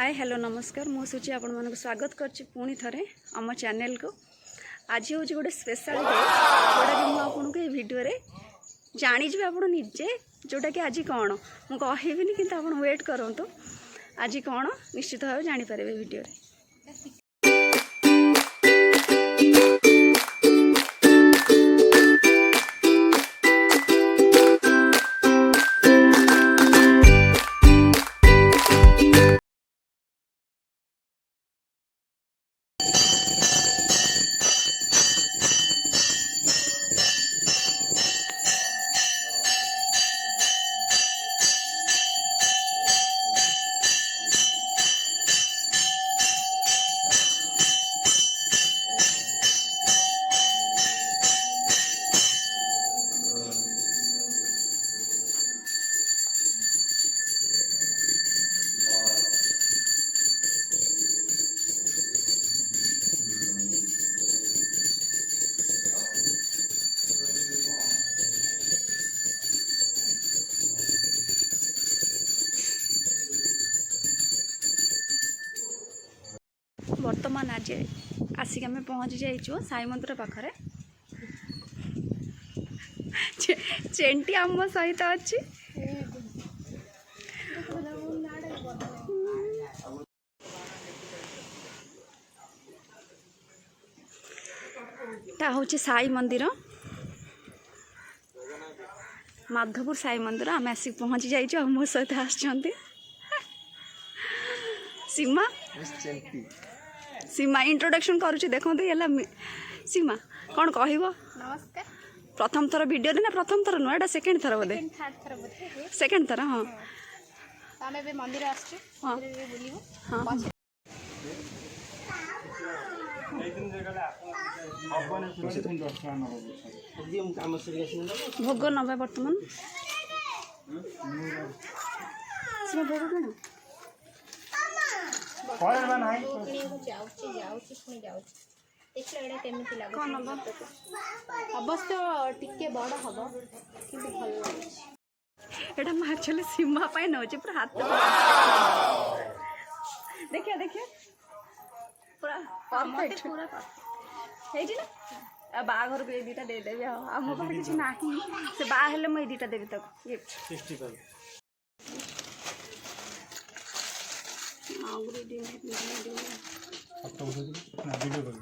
Hi hello नमस्कार मु सूची आपण मानक स्वागत करछि पुणी थरे आम चैनल को। आज हूँ गोटे स्पेशल डे जोटा कि मुझे वीडियो रे जानी जी आप निजे जोटा कि आज कौन मु कहबिनी कि आप वेट करूँ आज कौन निश्चित भाव जानीपर वीडियो रे। वर्तमान आज आसिक आम पहुँची जाइचु साई मंदिर पाखरे। चेंटी आम सहित अच्छी ता हूँ साई मंदिर माधवपुर साई मंदिर आम आसिक पहुँची जाइचु। मो सहित आसछंती सीमा सीमा इंट्रोडक्शन करुच्ची देखो ये सीमा कौन कह नमस्कार। प्रथम थर वीडियो ना प्रथम थर नुआ सेकेंड थर बोधे सेकेंड थर हाँ आमे बे मंदिर आछी हाँ मंदिर रे बुलिबो हाँ भोग नबे वर्तमान सीमा भोग कण अवश्य टिके बड़ हम कि भल एटा मैं एक्चुअली सीमा पाई नौचे पूरा हाथ देखिए देखिए पूरा परफेक्ट पूरा हेजी ना बाघर को ये दीटा दे देबी आ मो पास किछि नाही से बा हेले मैं दीटा देबी तक गिफ्ट 65 आंगुरी दी फोटो ना वीडियो कर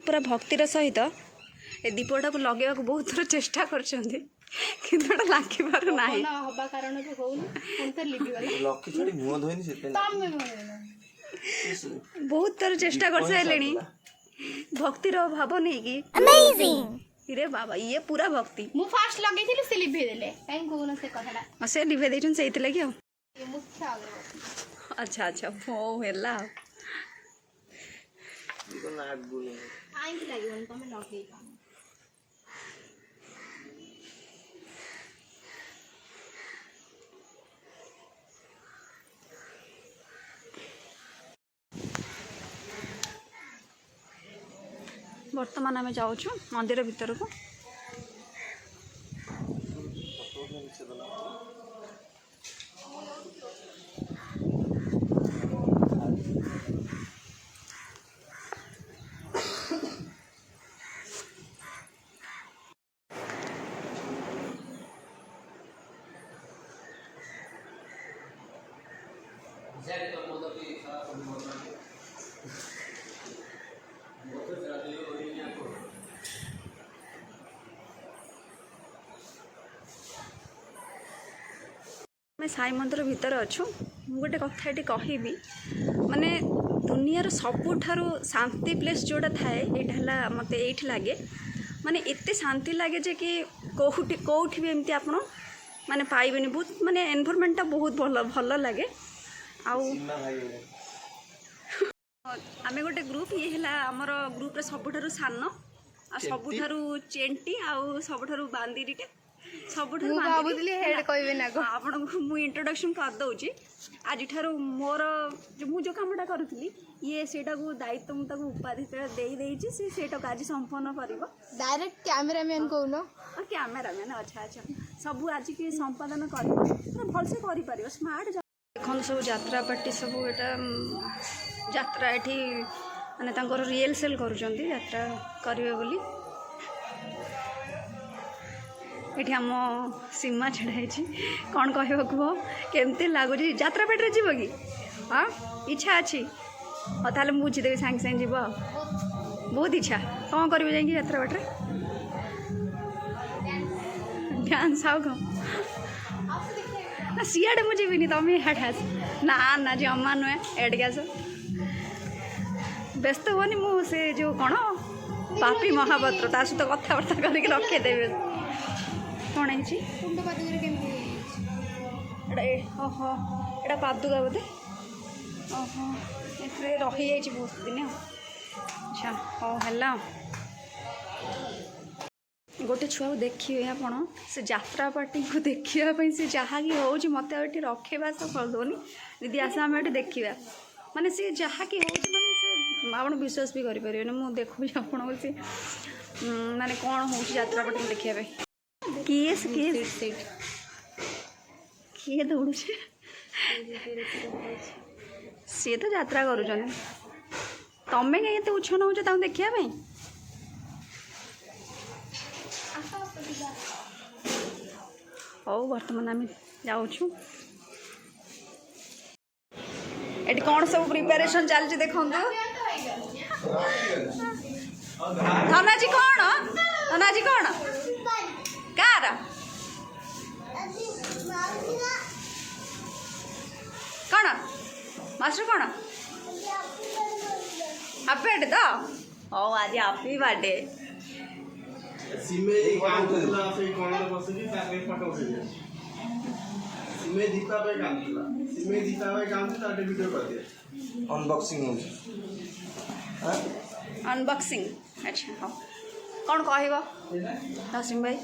पूरा भक्तिर सहित ए दीपटा को लगे बहुत थोड़ा चेष्टा करछंती किंतु लागी पार नाही हबा कारण भी होउनी अंतर लिबी वाला लकी छड़ी मुंह धोइनी सेते बहुत थोड़ा चेष्टा कर साइलेनी भक्तिर भाव नहीं की अमेजिंग रे बाबा ये पूरा भक्ति मु फास्ट लगे थिली से लिबे देले काई कोन से कथाडा से लिभे देछन सेइते लागि ये मुख्य अग्रगति। अच्छा अच्छा वो हेला इको नाक गुले आई की लागिवन तमे लगे काम वर्तमान आम जाऊँ मंदिर भीतर को। मैं साई मंदिर भितर अच्छु गोटे कथा ये कहबी माने दुनियार सबुठारु शांति प्लेस जोड़ा थाए यहाँ मत ये लगे माने एत शांति लगे जे कि कौटी कौटी भी एमती आप माने पाइबेनी बहुत माने एनवायरनमेंट बहुत भल भल लगे आमे गोटे ग्रुप ये है ग्रुप रे सबुठारु सान आ सबुठारु चेंटी आ सबुठारु बांदीरीटे ସବୁଠାରୁ ମୁଁ ମାଗିଲି ଭାବୁଥିଲି ହେଡ୍ କହିବେ ନା କଣ। ଆପଣଙ୍କୁ ମୁଁ ଇଣ୍ଟ୍ରୋଡକ୍ସନ୍ କରିଦେଉଛି। ଆଜିଠାରୁ ମୋର ମୁଁ ଯେଉଁ କାମଟା କରୁଥିଲି ଇଏ ସେଇଟାକୁ ଦାୟିତ୍ୱ ମୁଁ ତାକୁ ଉପାଧି ଦେଇଛି, ସେ ସେଇଟାକୁ ଆଜି ସମ୍ପନ୍ନ କରିବ। ଡାଇରେକ୍ଟ କ୍ୟାମେରାମ୍ୟାନ୍ କହୁନ। କ୍ୟାମେରାମ୍ୟାନ୍ ଆଚ୍ଛା ଆଚ୍ଛା ସବୁ ଆଜିକି ସମ୍ପାଦନ କରିବ, ମାନେ ଭଲସେ କରିପାରିବ, ସ୍ମାର୍ଟ। ଦେଖନ୍ତୁ ସବୁ ଯାତ୍ରା ପାର୍ଟି ସବୁ ଏଇଟା ଯାତ୍ରା ଏଠି ମାନେ ତାଙ୍କର ରିହର୍ସାଲ୍ କରୁଛନ୍ତି ଯାତ୍ରା କରିବେ ବୋଲି। ଏଠି ଆମ ସୀମା ଛିଡ଼ା ହେଇଛି, କ'ଣ କହିବ କୁହ, କେମିତି ଲାଗୁଛି? ଯାତ୍ରା ପାର୍ଟିରେ ଯିବ କି? ହଁ ଇଚ୍ଛା ଅଛି, ହଉ ତାହେଲେ ମୁଁ ବୁଝିଦେବି, ସାଙ୍ଗେ ସାଙ୍ଗେ ଯିବ ଆଉ। ବହୁତ ଇଚ୍ଛା, କ'ଣ କରିବେ ଯାଇକି ଯାତ୍ରା ପାର୍ଟିରେ? ଡ୍ୟାନ୍ସ ଆଉ କ'ଣ? ନା ସିଆଡ଼େ ମୁଁ ଯିବିନି, ତମେ ଇଆଡ଼େ ଆସ। ନା ନା ଜମା ନୁହେଁ, ଏଠିକି ଆସ। ବ୍ୟସ୍ତ ହୁଅନି, ମୁଁ ସେ ଯେଉଁ କ'ଣ ପାପି ମହାପାତ୍ର ତା ସହିତ କଥାବାର୍ତ୍ତା କରିକି ରଖେଇଦେବି। କ'ଣ ହେଇଛି? କୁଣ୍ଡ ପାଦୁକରେ କେମିତି ଏଇଟା ଓହୋ ଏଇଟା ପାଦୁକା ବୋଧେ। ଓହୋ ଏଥିରେ ରହିଯାଇଛି ବହୁତ ଦିନ। ଆଚ୍ଛା ହଉ ହେଲା। ଗୋଟେ ଛୁଆକୁ ଦେଖିବେ ଆପଣ, ସେ ଯାତ୍ରା ପାର୍ଟିକୁ ଦେଖିବା ପାଇଁ ସେ ଯାହାକି ହେଉଛି, ମୋତେ ଆଉ ଏଠି ରଖେଇବା ଆଶା କରିଦେଉନି। ଦିଦି ଆସ ଆମେ ଏଠି ଦେଖିବା, ମାନେ ସେ ଯାହାକି ହେଉଛି, ମାନେ ସେ ଆପଣ ବିଶ୍ୱାସ ବି କରିପାରିବେନି। ମୁଁ ଦେଖୁଛି ଆପଣଙ୍କୁ ସେ ମାନେ କ'ଣ ହେଉଛି ଯାତ୍ରା ପାର୍ଟିକୁ ଦେଖିବା ପାଇଁ। କିଏ ଦୌଡ଼ୁଛି? ସିଏ ତ ଯାତ୍ରା କରୁଛନ୍ତି, ତମେ କାହିଁ ଏତେ ଉଚ୍ଛ ନେଉଛ ତାଙ୍କୁ ଦେଖିବା ପାଇଁ? ହଉ ବର୍ତ୍ତମାନ ଆମେ ଯାଉଛୁ। ଏଠି କ'ଣ ସବୁ ପ୍ରିପାରେସନ୍ ଚାଲିଛି ଦେଖନ୍ତୁ। ଧନାଜି କ'ଣ? ଧନାଜି କ'ଣ? କାର? କ'ଣ ମାଷ୍ଟର କ'ଣ? ହାପି ବାର୍ଥଡେ ତ? ହଉ ଆଜି ହାପି ବାର୍ଥଡେ। ସିମେଇ କାନ୍ଦୁଥିଲା ସେଇ କଣରେ ବସିକି ତାকে ଫଟୋ ଉଠେଇଲେ। ସିମେଇ ଦୀପା ପାଇଁ କାନ୍ଦୁଥିଲା, ସିମେଇ ଦୀପା ପାଇଁ କାନ୍ଦୁଛି, ତାଟେ ଭିଡ଼ିଓ କରିଦିଏ। ଅନବକ୍ସିଂ ହେଉଛି। ଅନବକ୍ସିଂ ଆଚ୍ଛା ହଉ। କ'ଣ କହିବ ନସିମ ଭାଇ?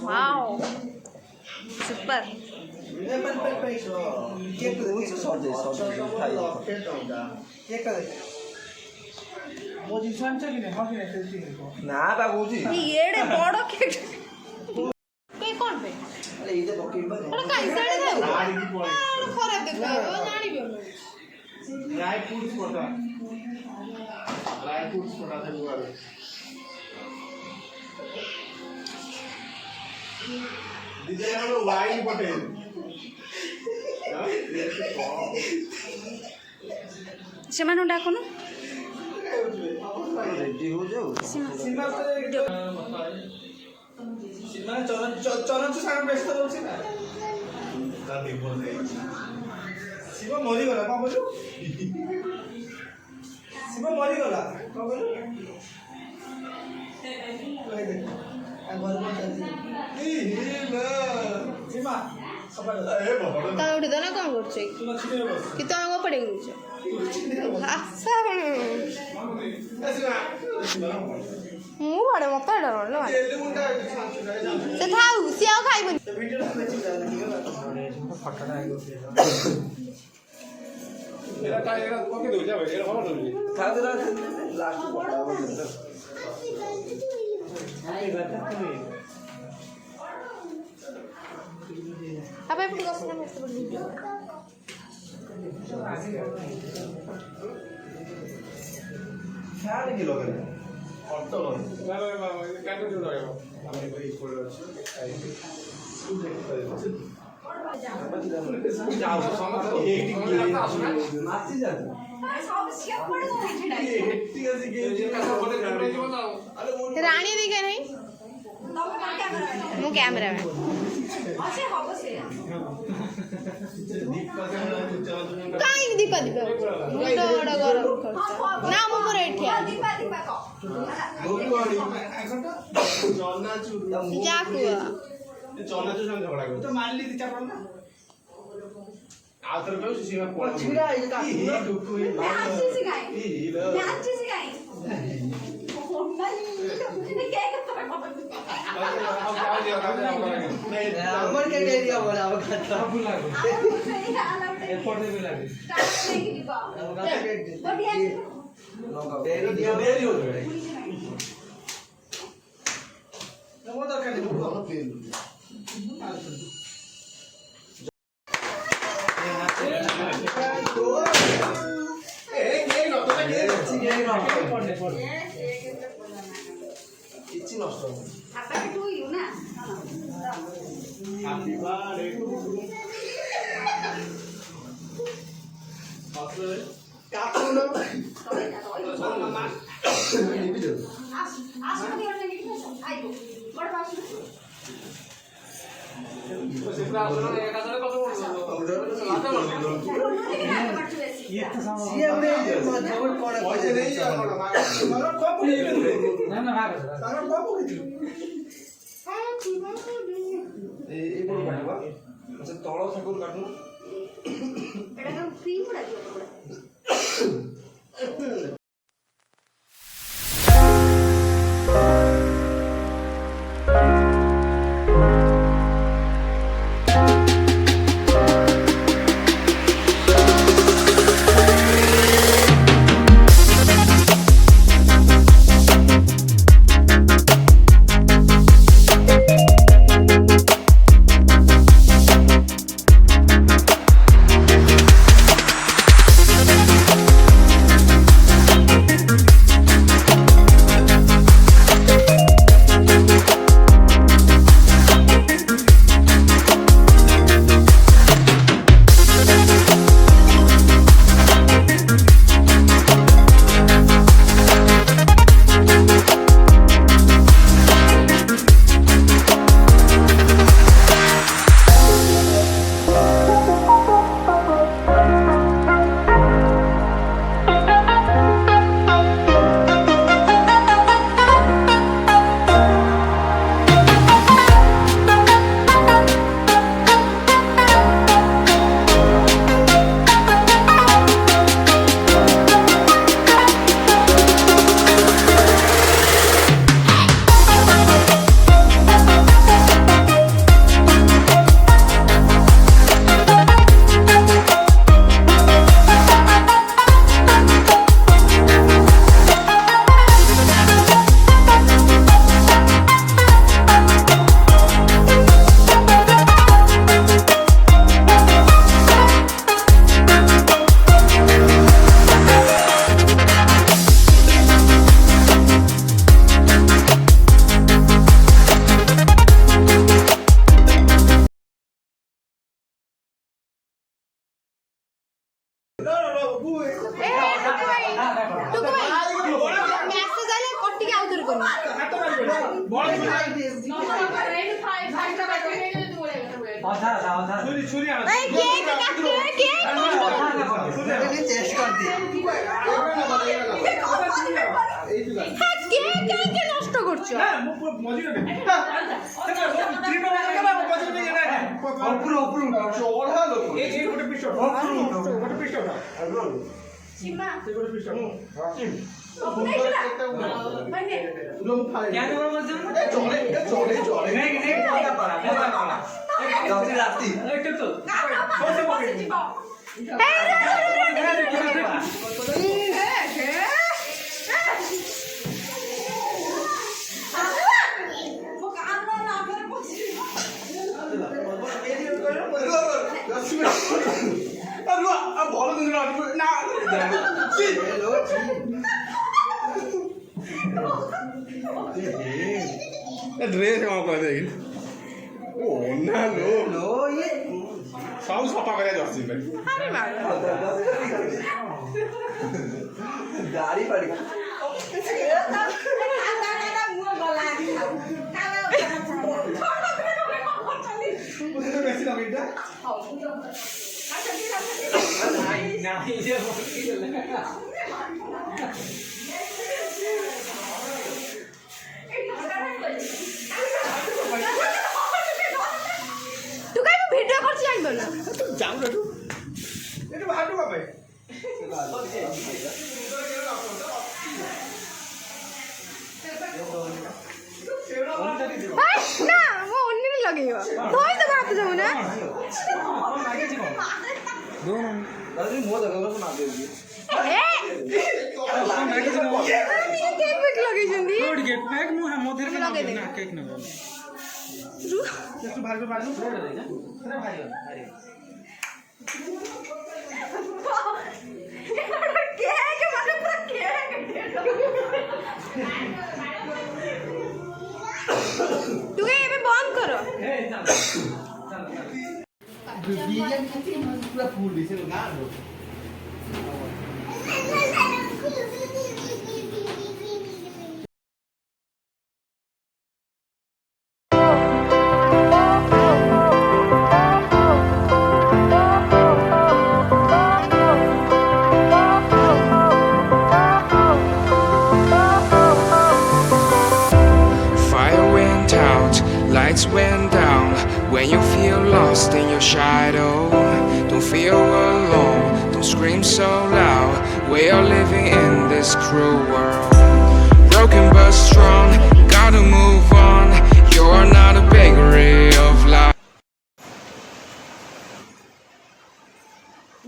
Wow super. ନା ବା କହୁଛି ଏଡ଼େ ବଡ଼ କେକ୍ କ'ଣ ପାଇଁ ଏଇଟା ପକେଇବା ଖରାପ ଦେଖାଯିବ ଜାଣିବି। ଡ୍ରାଇ ଫ୍ରୁଟ୍ସ ପଟା, ଡ୍ରାଇ ଫ୍ରୁଟ୍ସ ପଟା ଦେବୁ ଆରେ। ଦିଦି ଆମର ୱାଇନ୍ ପଟେଇଲେ। ସେମାନଙ୍କୁ ଡାକୁନ। ରେଡି ହେଇଯାଉ। ଚରଞ୍ଚ ସାଙ୍ଗ ବ୍ୟସ୍ତ ରହୁଛି ନା। ଶିବ ମରିଗଲା, କ'ଣ କହିଲୁ? ଶିବ ମରିଗଲା, କ'ଣ କହିଲୁ? ତମେ ଉଠିଦ ନା କ'ଣ କରୁଛ କି? ତମେ କ'ଣ ପଡ଼େଇ କରୁଛ? ମୁଁ ପଡ଼େ, ମତେ ଡର ସେ ଥାଉ, ସିଏ ଆଉ ଖାଇବନି। apa yang dikasih nama seperti रानी दिखे नहीं मु कैमरा में कहीं दीपा दीपा मुंडा बड़ा गरम ना मु मोर एठिया जाकू चनाचू संग झगड़ा कर तो मान ली दिचा पड़ ना आतर पे सीमा पड़ छिड़ा ये का दुखु है नाची सिखाई नाची सिखाई আমার কে এরিয়া বলে আমার কাছে এপটে ବି ଲାଗେ দেরি হয়ে যাবে আমার দরকার নেই ভালো তেল କିଛି ନଷ୍ଟ ହବନି Happy birthday to you. কাকুনো ଏଇପଟୁ କାଟିବା ଆଚ୍ଛା ତଳ ଥାକରୁ କାଟୁ মেসেজ আইলে কটিকে আউটর করনি এই কেক কাটতে কেক চেষ্টা করতে হ্যাঁ কেক কেন নষ্ট করছো অপুর অপুর চড়া লোক এই গোটে পিস গোটে পিস সীমা গোটে পিস অপনে মানে চলে রাত্রি ଭଲ ଦିନ ନା ଡ୍ରେସ୍ କ'ଣ କହିଦେଇ ଓ ନା ଲୋ ସବୁ ସଫା କରିବା ଜର୍ସି ପାଇଁ ଗାଡ଼ି ପାଡ଼ି ବେଶୀ ଲଗେଇଟା তু কাই ভিডিও করছি জানবো না যাও না এটা ভালো পাবে ভাই ଲଗେଇବ ଧୋଇ ଦେବ ହାତ ଯମୁନା दादी मुंह देखो ना देगी କେକ୍ ଫେକ୍ ଲଗେଇଛନ୍ତି ତୁ କାଇଁ ଏବେ ବନ୍ଦ କର पूरा फूल दिसे ना Fire went out, lights went down. When you feel lost in your shadow, don't feel alone, don't scream so loud. We are living in this cruel world. Broken but strong, gotta move on. You're not a bakery of life.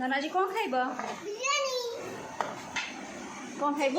Nanaji କ'ଣ ଖାଇବ କ'ଣ ଖାଇବ